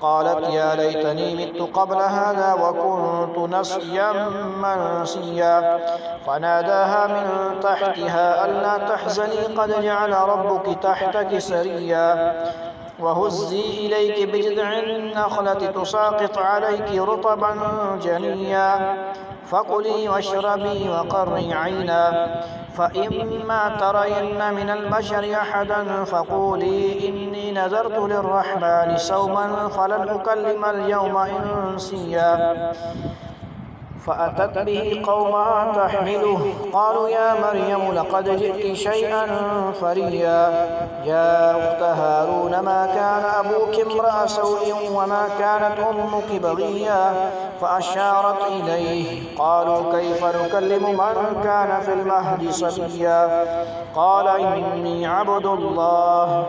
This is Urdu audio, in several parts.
قالت يا ليتني مت قبل هذا وكنت نسيا منسيا فناداها من تحتها ألا تحزني قد جعل ربك تحتك سريا وهزي إليك بجذع النخلة تساقط عليك رطبا جنيا فكلي واشربي وقري عينا فإما ترين من البشر أحدا فقولي إني نذرت للرحمن صوما فلن أكلم اليوم إنسيا فأتت به قومها تحمله قالوا يا مريم لقد جئت شيئا فريا يا أخت هارون ما كان أبوك امرأ سوء وما كانت أمك بغيا فأشارت إليه قالوا كيف نكلم من كان في المهد صبيا قال إني عبد الله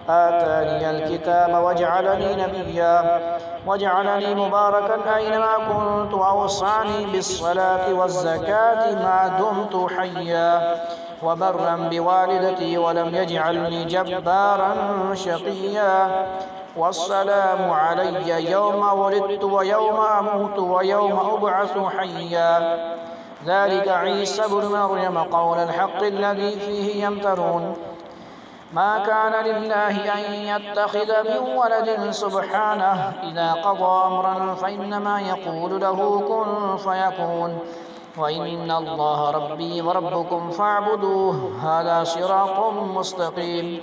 آتاني الكتاب وجعلني نبيا وجعلني مباركا أينما كنت وأوصاني بالصلاة والزكاة ما دمت حيا وبرا بوالدتي ولم يجعلني جبارا شقيا والسلام علي يوم ولدت ويوم أموت ويوم أبعث حيا ذلك عيسى ابن مريم قول الحق الذي فيه يمترون ما كان لله أن يتخذ من ولد سبحانه إذا قضى أمرا فإنما يقول له كن فيكون وإن الله ربي وربكم فاعبدوه هذا صراط مستقيم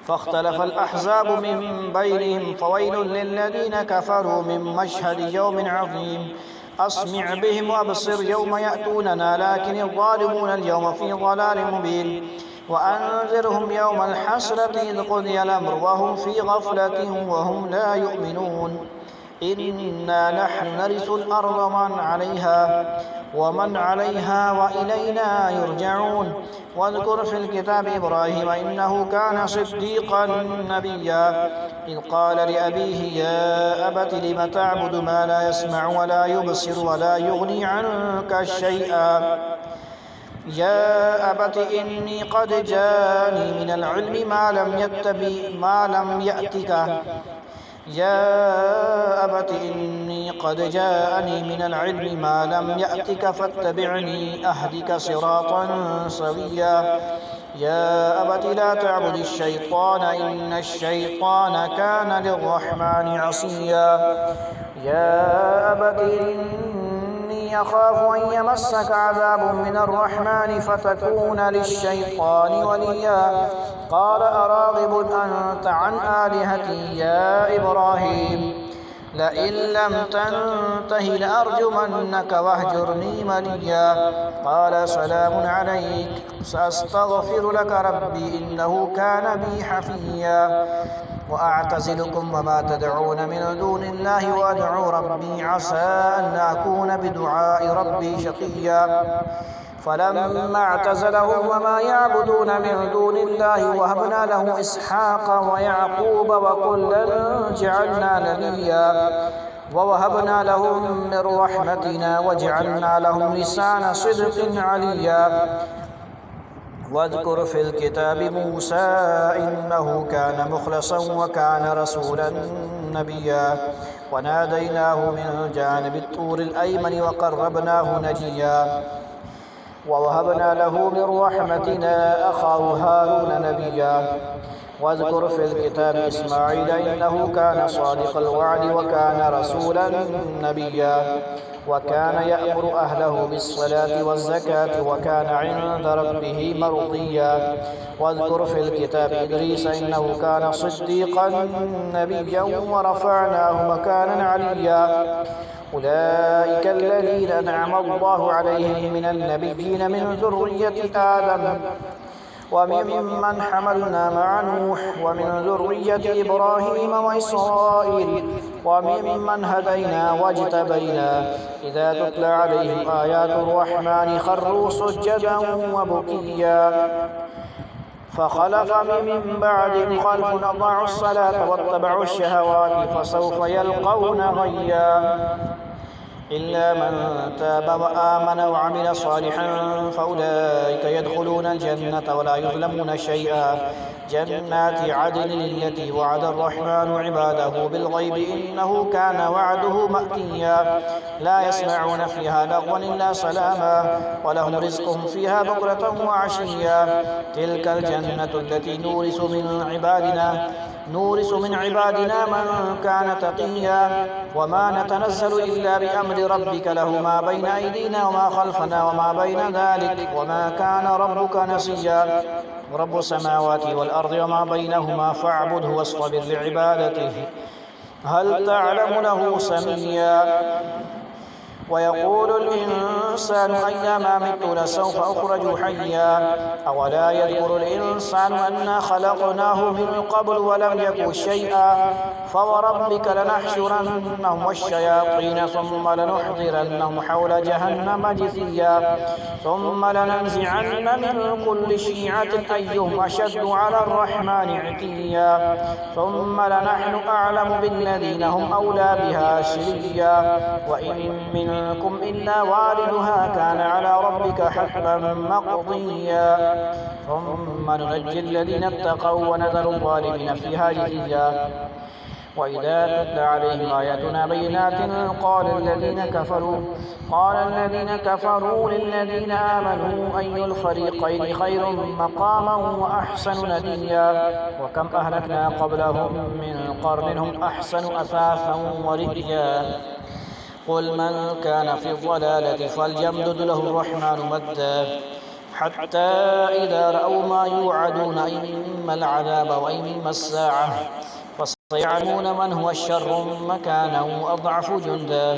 فاختلف الأحزاب من بينهم فويل للذين كفروا من مشهد يوم عظيم أسمع بهم وأبصر يوم يأتوننا لكن الظالمون اليوم في ضلال مبين وأنذرهم يوم الحسرة إذ قضي الأمر وهم في غفلة وهم لا يؤمنون إنا نحن نرث الأرض ومن عليها وإلينا يرجعون واذكر في الكتاب إبراهيم إنه كان صديقا نبيا إذ قال لأبيه يا أبت لم تعبد ما لا يسمع ولا يبصر ولا يغني عنك شيئا يا أبت إني قد جاءني من العلم ما لم يأتك يا أبت إني قد جاءني من العلم ما لم يأتك فاتبعني أهدك صراطا سويا يا أبت لا تعبد الشيطان إن الشيطان كان للرحمن عصيا يا أبت إني أخاف أن يمسك عذاب من الرحمن فتكون للشيطان وليا قال أراغب أنت عن آلهتي يا إبراهيم لئن لم تنته لأرجمنك واهجرني مليا قال سلام عليك سأستغفر لك ربي إنه كان بي حفيا وأعتزلكم وما تدعون من دون الله وأدعو ربي عسى أن أكون بدعاء ربي شقيا فلما اعتزلهم وما يعبدون من دون الله وهبنا له إسحاق ويعقوب وكلا جعلنا نبيا ووهبنا لهم من رحمتنا وجعلنا لهم لسان صدق عليا واذكر في الكتاب موسى إنه كان مخلصا وكان رسولا نبيا وناديناه من جانب الطور الأيمن وقربناه نجيا ووهبنا له من رحمتنا أخاه هارون نبيا واذكر في الكتاب إسماعيل إنه كان صادق الوعد وكان رسولا نبيا وكان يأمر أهله بالصلاة والزكاة وكان عند ربه مرضيا واذكر في الكتاب إدريس إنه كان صديقا نبيا ورفعناه مكانا عليا أولئك الذين أنعم الله عليهم من النبيين من ذرية آدم وممن حملنا مع نوح ومن ذرية إبراهيم وإسرائيل وممن هدينا واجتبينا إذا تتلى عليهم آيات الرحمن خروا سجدا وبكيا فخلف من بعدهم خلف أضاعوا الصلاة واتبعوا الشهوات فسوف يلقون غيا إلا من تاب وآمن وعمل صالحا فأولئك يدخلون الجنة ولا يظلمون شيئا جنات عدن التي وعد الرحمن عباده بالغيب إنه كان وعده مأتيا لا يسمعون فيها لغوا إلا سلاما ولهم رزقهم فيها بكرة وعشيا تلك الجنة التي نورث من عبادنا من كان تقيا وما نتنزل إلا بأمر ربك له ما بين أيدينا وما خلفنا وما بين ذلك وما كان ربك نسيا رب السماوات والأرض وما بينهما فاعبده واصطبر لعبادته هل تعلم له سميا ويقول الإنسان أيما مت لسوف أخرج حيا أولا يذكر الإنسان أنا خلقناه من قبل ولم يك شيئا فوربك لنحشرنهم والشياطين ثم لنحضرنهم حول جهنم جثيا ثم لننزعن من كل شيعة أيهم أشد على الرحمن عتيا ثم لنحن أعلم بالذين هم أولى بها سريا وإن منكم إلا واردها كان على ربك حتما مقضيا ثم ننجي الذين اتقوا ونذر الظالمين فيها جثيا وإذا تتلى عليهم آياتنا بينات قال الذين كفروا للذين آمنوا أي الفريقين خير مقاما وأحسن نديا وكم أهلكنا قبلهم من قرن هم أحسن أثاثا ورئيا قل من كان في الضلالة فليمدد له الرحمن مدا حتى إذا رأوا ما يوعدون إما العذاب وإما الساعة فسيعلمون من هو الشر مكانا وأضعف جندا